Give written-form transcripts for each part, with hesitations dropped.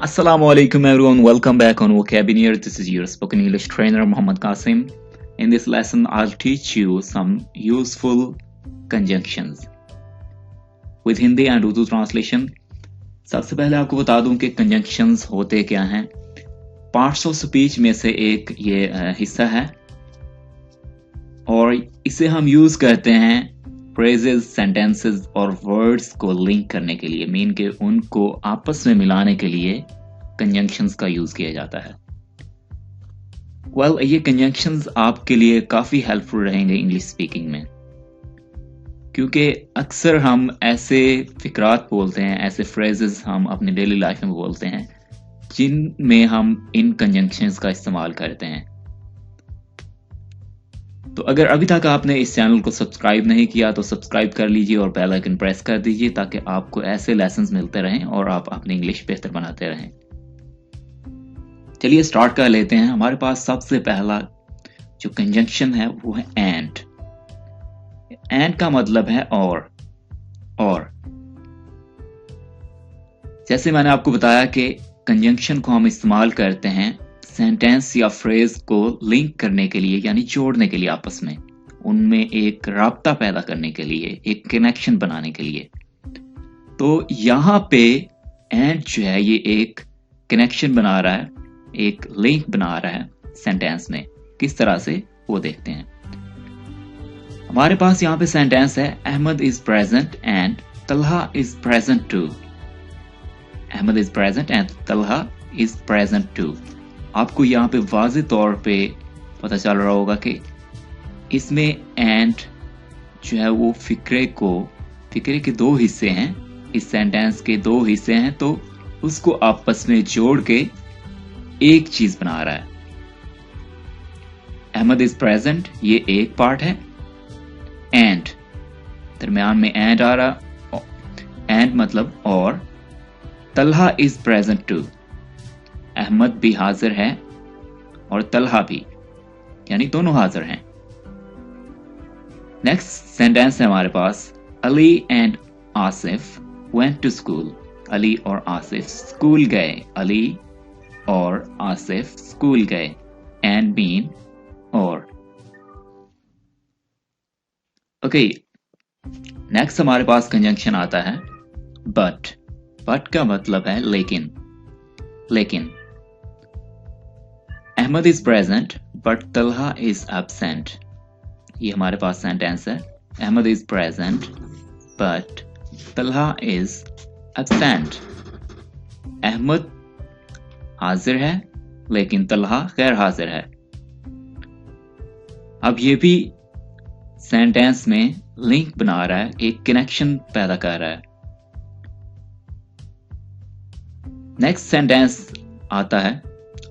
Assalamu alaikum everyone, welcome back on Vocabulary. This is your spoken English trainer Muhammad Qasim. In this lesson, I'll teach you some useful conjunctions with Hindi and Urdu translation. सबसे पहले आपको बता दूं कि conjunctions होते क्या हैं. Parts of speech में से एक ये हिस्सा है और इसे हम यूज करते हैं phrases, sentences और words को लिंक करने के लिए, मीन के उनको आपस में मिलाने के लिए conjunctions का यूज किया जाता है. ये conjunctions आपके लिए काफी हेल्पफुल रहेंगे इंग्लिश स्पीकिंग में, क्योंकि अक्सर हम ऐसे फिक्रात बोलते हैं, ऐसे phrases हम अपने डेली लाइफ में बोलते हैं जिनमें हम इन conjunctions का इस्तेमाल करते हैं. तो अगर अभी तक आपने इस चैनल को सब्सक्राइब नहीं किया तो सब्सक्राइब कर लीजिए और बेल आइकन प्रेस कर दीजिए ताकि आपको ऐसे लेसन्स मिलते रहें और आप अपनी इंग्लिश बेहतर बनाते रहें. चलिए स्टार्ट कर लेते हैं. हमारे पास सबसे पहला जो कंजंक्शन है वो है एंड. एंड का मतलब है और. जैसे मैंने आपको बताया कि कंजंक्शन को हम इस्तेमाल करते हैं सेंटेंस या फ्रेज को लिंक करने के लिए, यानी जोड़ने के लिए आपस में, उनमें एक राब्ता पैदा करने के लिए, एक कनेक्शन बनाने के लिए. तो यहाँ पे एंड जो है ये एक कनेक्शन बना रहा है, एक लिंक बना रहा है सेंटेंस में. किस तरह से वो देखते हैं. हमारे पास यहाँ पे सेंटेंस है Ahmed is present and Talha is present too. Ahmed is present and Talha is present too. आपको यहाँ पे वाज़ेह तौर पे पता चल रहा होगा कि इसमें एंड जो है वो फिक्रे के दो हिस्से हैं. इस सेंटेंस के दो हिस्से हैं, तो उसको आपस में जोड़ के एक चीज बना रहा है. अहमद इज प्रेजेंट ये एक पार्ट है, एंड दरमियान में एंड आ रहा, एंड मतलब और. Talha is present too, Ahmed भी हाजिर है और तलहा भी, यानी दोनों हाजिर हैं. नेक्स्ट सेंटेंस है हमारे पास Ali and Asif went to school. Ali और आसिफ स्कूल गए. अली और आसिफ स्कूल गए. एंड मीन और. ओके, नेक्स्ट हमारे पास कंजंक्शन आता है बट. बट का मतलब है लेकिन. Ahmed is present but Talha is absent. ये हमारे पास सेंटेंस है. Ahmed is present but Talha is absent. Ahmed हाजिर है लेकिन तलहा गैर हाजिर है. अब ये भी सेंटेंस में लिंक बना रहा है, एक कनेक्शन पैदा कर रहा है. नेक्स्ट सेंटेंस आता है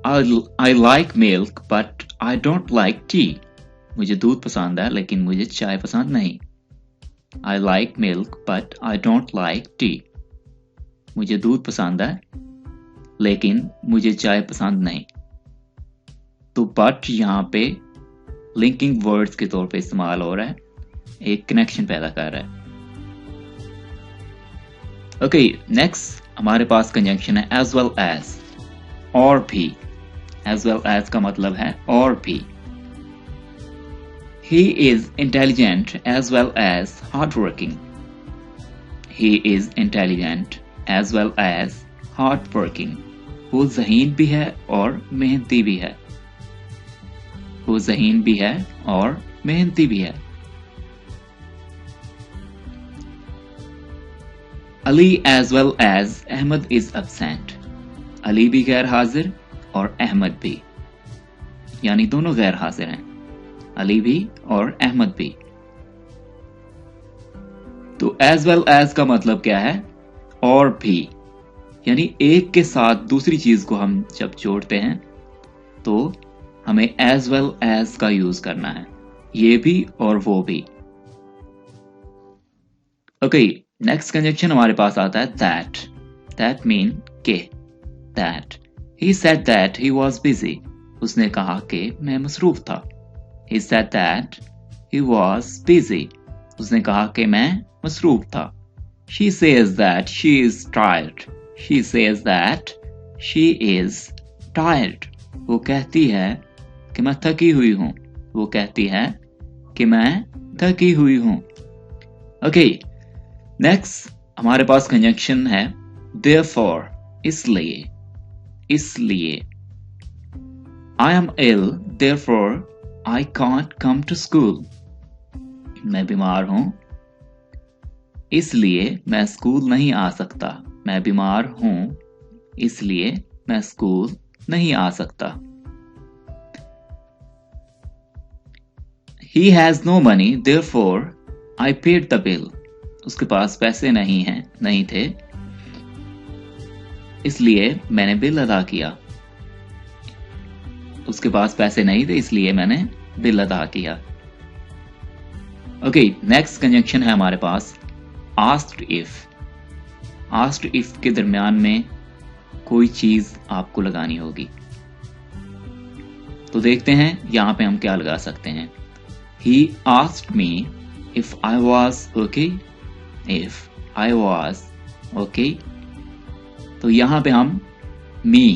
I like milk but I don't like tea. मुझे दूध पसंद है लेकिन मुझे चाय पसंद नहीं. I like milk but I don't like tea. मुझे दूध पसंद है लेकिन मुझे चाय पसंद नहीं. तो but यहाँ पे लिंकिंग वर्ड्स के तौर पे इस्तेमाल हो रहा है, एक कनेक्शन पैदा कर रहा है. ओके, नेक्स्ट हमारे पास कंजंक्शन है as well as, और भी. as well as का मतलब है और भी. He is intelligent as well as hardworking. He is intelligent as well as hardworking. वो ज़हीन भी है और मेहनती भी है. वो ज़हीन भी है और मेहनती भी है. Ali as well as Ahmed is absent. Ali भी गैर हाजिर और अहमद भी, यानी दोनों गैर हाजिर हैं, अली भी और अहमद भी. तो as well as का मतलब क्या है? और भी, यानी एक के साथ दूसरी चीज को हम जब जोड़ते हैं तो हमें as well as का यूज करना है, ये भी और वो भी. ओके, नेक्स्ट कंजंक्शन हमारे पास आता है that. that मीन के. that. He said that he was busy. उसने कहा कि मैं मसरूफ था. He said that he was busy. उसने कहा कि मैं मसरूफ था. She says that she is tired. She says that she is tired. वो कहती है कि मैं थकी हुई हूं। वो कहती है कि मैं थकी हुई हूं। ओके, नेक्स्ट हमारे पास कंजंक्शन है therefore, इसलिए। इसलिए I am ill, therefore I can't come to school. मैं बीमार हूं, इसलिए मैं स्कूल नहीं आ सकता। मैं बीमार हूं, इसलिए मैं स्कूल नहीं आ सकता। He has no money, therefore I paid the bill. उसके पास पैसे नहीं थे, इसलिए मैंने बिल अदा किया। उसके पास पैसे नहीं थे, इसलिए मैंने बिल अदा किया। ओके, नेक्स्ट कंजंक्शन है हमारे पास आस्क्ड इफ। आस्क्ड इफ के दरमियान में कोई चीज आपको लगानी होगी, तो देखते हैं यहां पे हम क्या लगा सकते हैं। He asked me if I was okay. If I was okay, तो यहां पे हम me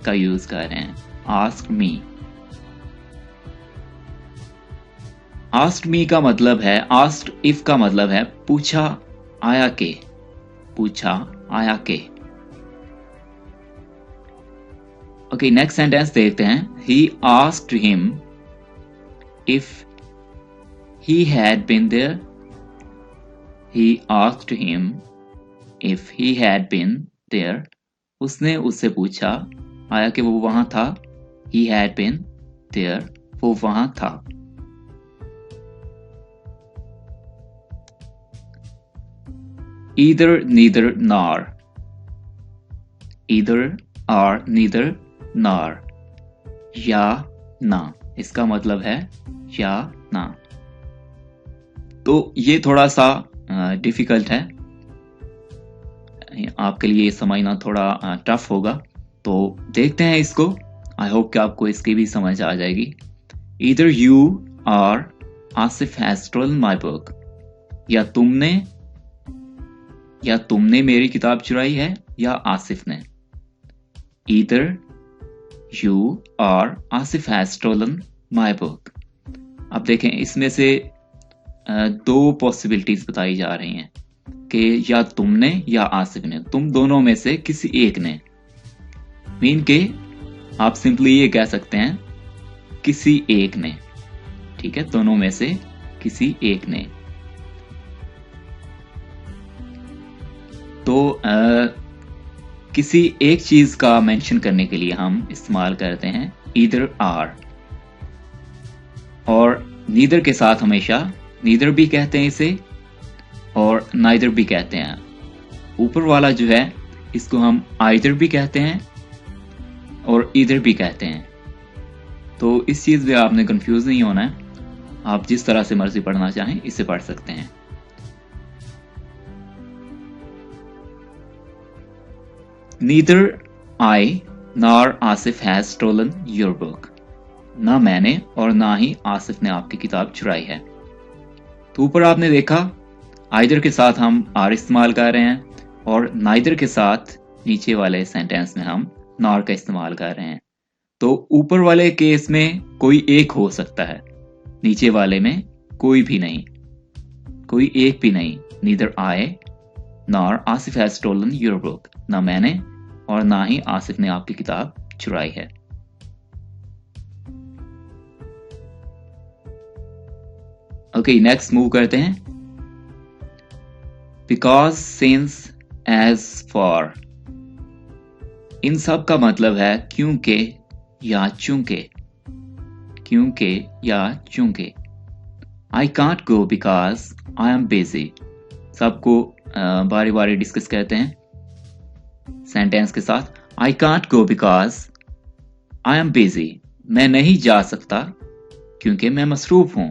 का यूज कर रहे हैं। Asked me. Asked me का मतलब है, asked if का मतलब है पूछा आया के। पूछा आया के। ओके, नेक्स्ट सेंटेंस देखते हैं। He asked him if he had been there. He asked him if he had been there. उसने उससे पूछा आया कि वो वहां था। He had been there. वो वहां था। Either, neither, nor. Either or neither nor. या ना, इसका मतलब है या ना। तो ये थोड़ा सा डिफिकल्ट है, आपके लिए समझना थोड़ा टफ होगा। तो देखते हैं इसको। आई होप कि आपको इसकी भी समझ आ जाएगी। Either you or Asif has stolen my book. या तुमने मेरी किताब चुराई है या आसिफ ने। Either you or Asif has stolen my book. अब देखें, इसमें से दो पॉसिबिलिटीज बताई जा रही हैं कि या तुमने या आसिफ ने, तुम दोनों में से किसी एक ने। मीन के आप सिंपली ये कह सकते हैं किसी एक ने। ठीक है, दोनों में से किसी एक ने। तो किसी एक चीज का मेंशन करने के लिए हम इस्तेमाल करते हैं ईदर आर। और नीदर के साथ हमेशा नीदर भी कहते हैं इसे और नाइदर भी कहते हैं। ऊपर वाला जो है इसको हम आइदर भी कहते हैं और ईदर भी कहते हैं। तो इस चीज में आपने कंफ्यूज नहीं होना है, आप जिस तरह से मर्जी पढ़ना चाहें इसे पढ़ सकते हैं। Neither I nor Asif has stolen your book. ना मैंने और ना ही आसिफ ने आपकी किताब चुराई है। तो ऊपर आपने देखा आइदर के साथ हम आर इस्तेमाल कर रहे हैं और नाइदर के साथ नीचे वाले सेंटेंस में हम नॉर का इस्तेमाल कर रहे हैं। तो ऊपर वाले केस में कोई एक हो सकता है, नीचे वाले में कोई भी नहीं, कोई एक भी नहीं। Neither I nor Asif has stolen your book. ना मैंने और ना ही आसिफ ने आपकी किताब चुराई है। ओके, नेक्स्ट मूव करते हैं। Because, since, as, for. इन सब का मतलब है क्योंकि या चूंकि। क्योंकि या चूंकि। I can't go because I am busy. सबको बारी बारी डिस्कस करते हैं सेंटेंस के साथ। I can't go because I am busy. मैं नहीं जा सकता क्योंकि मैं मसरूफ हूं।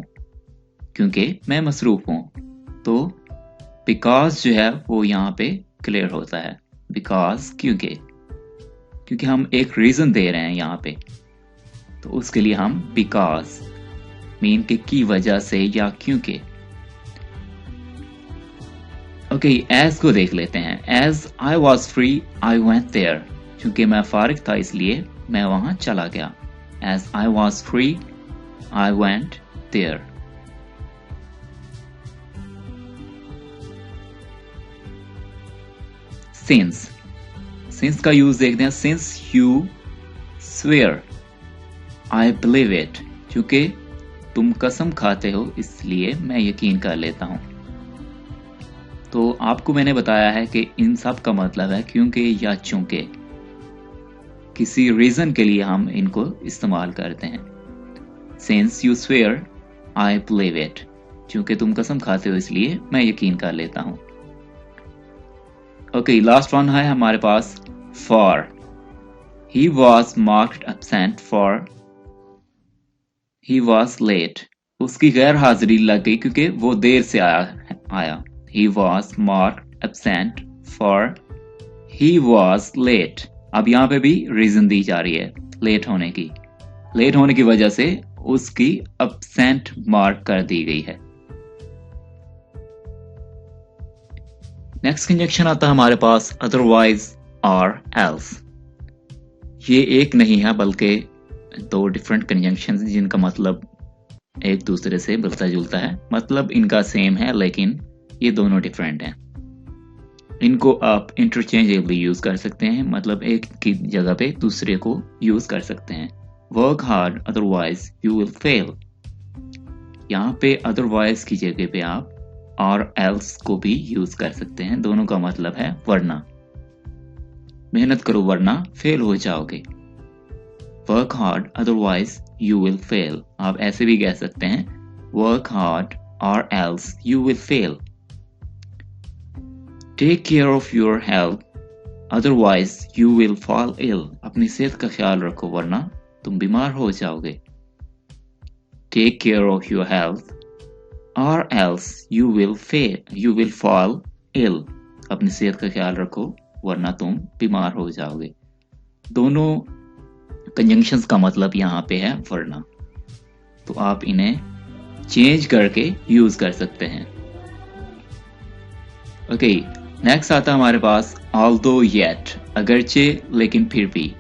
क्योंकि मैं मसरूफ हूं। तो बिकॉज जो है वो यहां पे क्लियर होता है। बिकॉज क्योंकि हम एक रीजन दे रहे हैं यहां पे, तो उसके लिए हम बिकॉज मीन के की वजह से या क्योंकि। ओके, एज को देख लेते हैं। As I was free I went there. चूंकि मैं फारिग था इसलिए मैं वहां चला गया। As I was free, I went there. Since का यूज देखते हैं। Since you swear, I believe it. चूंकि तुम कसम खाते हो इसलिए मैं यकीन कर लेता हूं। तो आपको मैंने बताया है कि इन सब का मतलब है क्योंकि या चूंकि, किसी रीजन के लिए हम इनको इस्तेमाल करते हैं। Since you swear, I believe it. चूंकि तुम कसम खाते हो इसलिए मैं यकीन कर लेता हूं। ओके, लास्ट वन है हमारे पास for. He was marked absent for he was late. उसकी गैर हाजिरी लग गई क्योंकि वो देर से आया। He was marked absent for he was late. अब यहाँ पे भी रीजन दी जा रही है लेट होने की। लेट होने की वजह से उसकी absent मार्क कर दी गई है। नेक्स्ट कंजक्शन आता है हमारे पास otherwise और else। ये एक नहीं है बल्कि दो डिफरेंट कंजंक्शंस जिनका मतलब एक दूसरे से मिलता जुलता है। मतलब इनका सेम है लेकिन ये दोनों डिफरेंट हैं। इनको आप इंटरचेंजेबली यूज कर सकते हैं, मतलब एक की जगह पे दूसरे को यूज कर सकते हैं। Work hard otherwise you will fail. यहाँ पे अदरवाइज की जगह पे आप और एल्स को भी यूज कर सकते हैं। दोनों का मतलब है वरना। मेहनत करो वरना फेल हो जाओगे। Work hard otherwise you will fail. आप ऐसे भी कह सकते हैं वर्क हार्ड और else you will fail. Take care of your health otherwise you will fall ill. अपनी सेहत का ख्याल रखो वरना तुम बीमार हो जाओगे। Take care of your health or else you will fall ill. अपनी सेहत का ख्याल रखो वरना तुम बीमार हो जाओगे। दोनों कंजंक्शंस का मतलब यहाँ पे है वरना, तो आप इन्हें चेंज करके यूज कर सकते हैं। ओके, नेक्स्ट आता है हमारे पास although yet, अगरचे लेकिन फिर भी।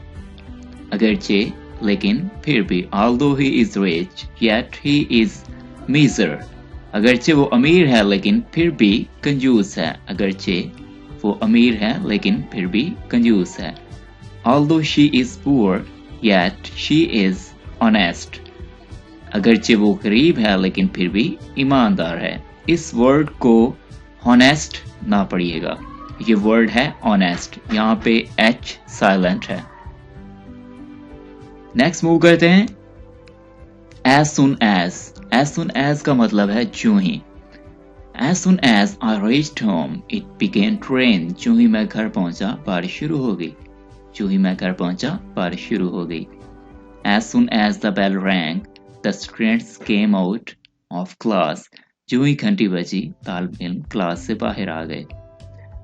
अगरचे लेकिन फिर भी। although he is rich yet he is miser। अगरचे वो अमीर है लेकिन फिर भी कंजूस है। अगरचे वो अमीर है लेकिन फिर भी कंजूस है। although she is poor yet she is honest। अगरचे वो गरीब है लेकिन फिर भी ईमानदार है। इस वर्ड को honest ना पढ़िएगा, ये वर्ड है honest। यहाँ पे H साइलेंट है। नेक्स्ट मूव करते हैं as soon as। as soon as का मतलब है जो ही। As soon as I reached home, it began to rain। जो ही मैं घर पहुंचा बारिश शुरू हो गई। जो ही मैं घर पहुंचा बारिश शुरू हो गई। As soon as the bell rang, the students came out of class। जो ही घंटी बजी तालिब इल्म क्लास से बाहर आ गए।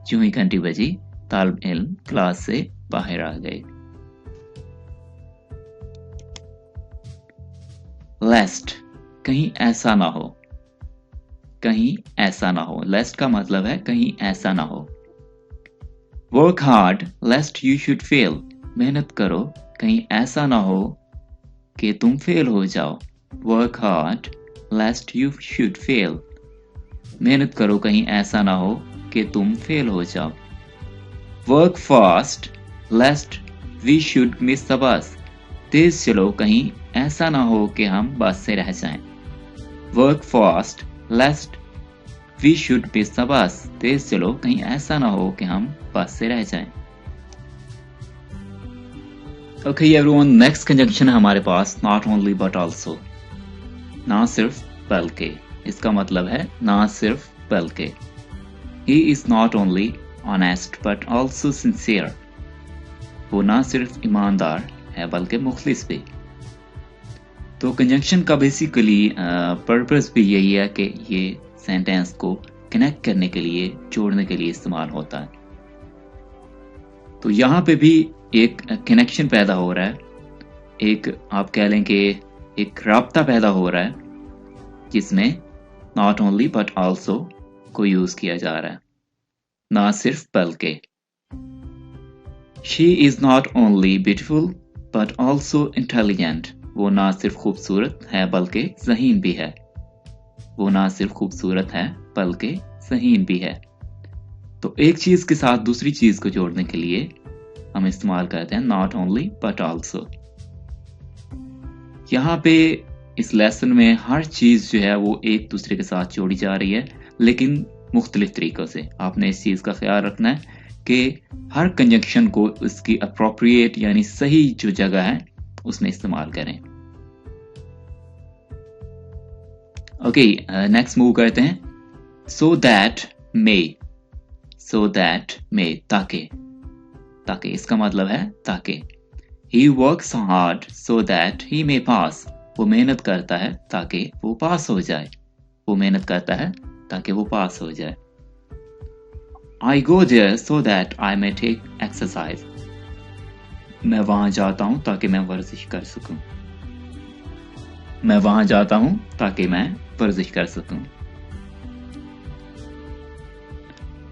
जो ही घंटी बजी तालिब इल्म क्लास से बाहर आ गए। Lest, कहीं ऐसा ना हो। कहीं ऐसा ना हो। लेस्ट का मतलब है कहीं ऐसा ना हो। Work hard लेस्ट you should fail. मेहनत करो कहीं ऐसा ना हो कि तुम फेल हो जाओ। Work hard लेस्ट you should fail. मेहनत करो कहीं ऐसा ना हो कि तुम फेल हो जाओ। Work fast lest we should miss the bus. तेज चलो कहीं ऐसा ना हो कि हम बस से रह जाएं। Work fast lest we should miss the bus. तेज चलो कहीं ऐसा ना हो कि हम बस से रह जाएं। ओके एवरीवन, नेक्स्ट कंजंक्शन है हमारे पास नॉट ओनली बट आल्सो। ना सिर्फ बल्कि। इसका मतलब है ना सिर्फ बल्कि। ही is not only honest but also sincere. वो ना सिर्फ ईमानदार है बल्कि मुखलिस भी। तो कंजंक्शन का बेसिकली पर्पस भी यही है कि ये सेंटेंस को कनेक्ट करने के लिए, जोड़ने के लिए इस्तेमाल होता है। तो यहाँ पे भी एक कनेक्शन पैदा हो रहा है, एक आप कह लें कि एक राब्ता पैदा हो रहा है जिसमें नॉट ओनली बट आल्सो को यूज किया जा रहा है। ना सिर्फ बल्कि। She is not only beautiful but also intelligent. वो ना सिर्फ खूबसूरत है बल्कि ज़हीन भी है। वो ना सिर्फ खूबसूरत है बल्कि ज़हीन भी है। तो एक चीज के साथ दूसरी चीज को जोड़ने के लिए हम इस्तेमाल करते हैं नॉट ओनली बट ऑल्सो। यहाँ पे इस लेसन में हर चीज जो है वो एक दूसरे के साथ जोड़ी जा रही है, लेकिन मुख्तलिफ तरीकों से। आपने इस चीज का ख्याल रखना है कि हर कंजंक्शन को इसकी अप्रोप्रिएट यानी सही जो जगह है उसमें इस्तेमाल करें। ओके, नेक्स्ट मूव करते हैं। So that may. So that may, ताकि। ताकि इसका मतलब है ताकि। He works hard so that he may pass। वो मेहनत करता है ताकि वो पास हो जाए। वो मेहनत करता है ताकि वो पास हो जाए। I go there so that I may take exercise। मैं वहां जाता हूं ताकि मैं वर्जिश कर सकूं। मैं वहां जाता हूं ताकि मैं वर्जिश कर सकूं।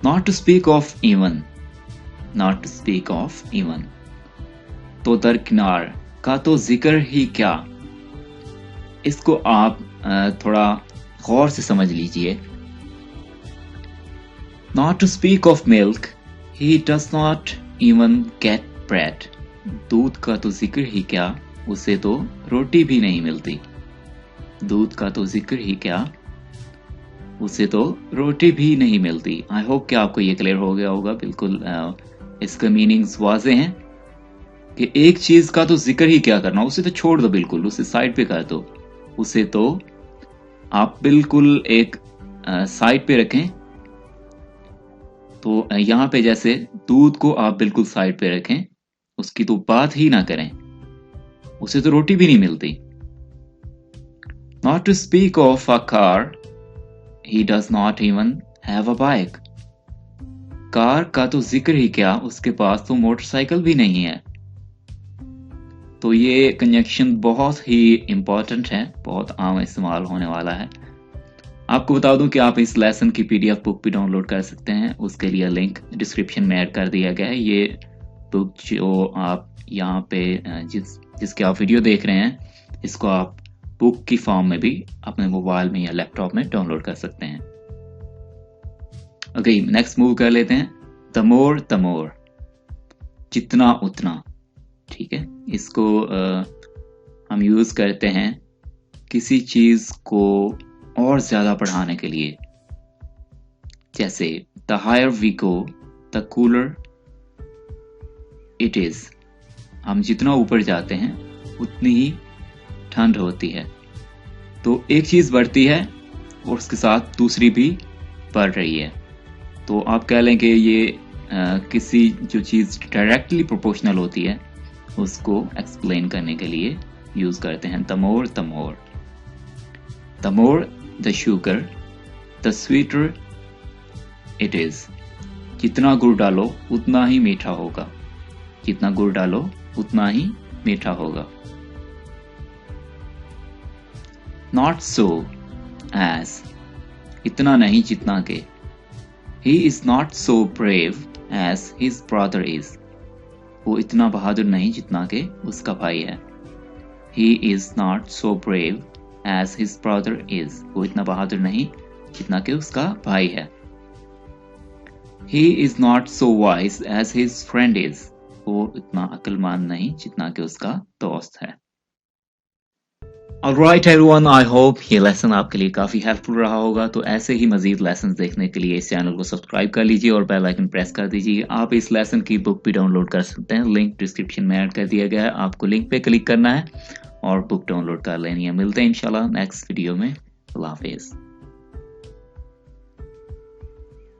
Not to speak of even। Not to speak of even। तो दरकिनार का तो जिक्र ही क्या। इसको आप थोड़ा गौर से समझ लीजिए। Not to speak of milk, he does not even get bread। दूध का तो जिक्र ही क्या, उसे तो रोटी भी नहीं मिलती। दूध का तो जिक्र ही क्या, उसे तो रोटी भी नहीं मिलती। आई होप कि आपको ये क्लियर हो गया होगा। बिल्कुल इसका मीनिंग्स वाज़ेह हैं कि एक चीज का तो जिक्र ही क्या करना, उसे तो छोड़ दो, बिल्कुल उसे साइड पे कर दो। उसे तो आप बिल्कुल एक साइड पे रखें। तो यहाँ पे जैसे दूध को आप बिल्कुल साइड पे रखें, उसकी तो बात ही ना करें, उसे तो रोटी भी नहीं मिलती। Not to speak of a car, he does not even have a bike। Car का तो जिक्र ही क्या, उसके पास तो मोटरसाइकिल भी नहीं है। तो ये कंजंक्शन बहुत ही इम्पोर्टेंट है, बहुत आम इस्तेमाल होने वाला है। आपको बता दूं कि आप इस लेसन की पीडीएफ बुक भी डाउनलोड कर सकते हैं। उसके लिए लिंक डिस्क्रिप्शन में ऐड कर दिया गया है। ये बुक जो आप यहाँ पे जिसके आप वीडियो देख रहे हैं, इसको आप बुक की फॉर्म में भी अपने मोबाइल में या लैपटॉप में डाउनलोड कर सकते हैं। ओके, नेक्स्ट मूव कर लेते हैं। द मोर, जितना उतना। ठीक है, इसको हम यूज करते हैं किसी चीज को और ज्यादा बढ़ाने के लिए। जैसे the higher we go the cooler it is. हम जितना ऊपर जाते हैं उतनी ही ठंड होती है। तो एक चीज बढ़ती है और उसके साथ दूसरी भी बढ़ रही है। तो आप कह लें कि ये किसी जो चीज डायरेक्टली प्रोपोर्शनल होती है उसको एक्सप्लेन करने के लिए यूज करते हैं। The more the sugar the sweeter it is. जितना गुड़ डालो उतना ही मीठा होगा। जितना गुड़ डालो उतना ही मीठा होगा। नॉट सो एज, इतना नहीं जितना के। He is not so brave as his brother is. वो इतना बहादुर नहीं जितना के उसका भाई है। He is not so brave as his brother is। वो इतना बहादुर नहीं जितना के उसका भाई है। He is not so wise as his friend is। वो इतना अक्लमंद नहीं जितना के उसका दोस्त है। Alright everyone, I hope ये लेसन आपके लिए काफी हेल्पफुल रहा होगा। तो ऐसे ही मजीद लेसन देखने के लिए इस चैनल को सब्सक्राइब कर लीजिए और बेल आइकन प्रेस कर दीजिए। आप इस लेसन की बुक भी डाउनलोड कर सकते हैं, लिंक डिस्क्रिप्शन में ऐड कर दिया गया है। आपको लिंक पे क्लिक करना है और बुक डाउनलोड कर लेनी है। मिलते हैं इंशाल्लाह नेक्स्ट वीडियो में। अल्लाह हाफिज।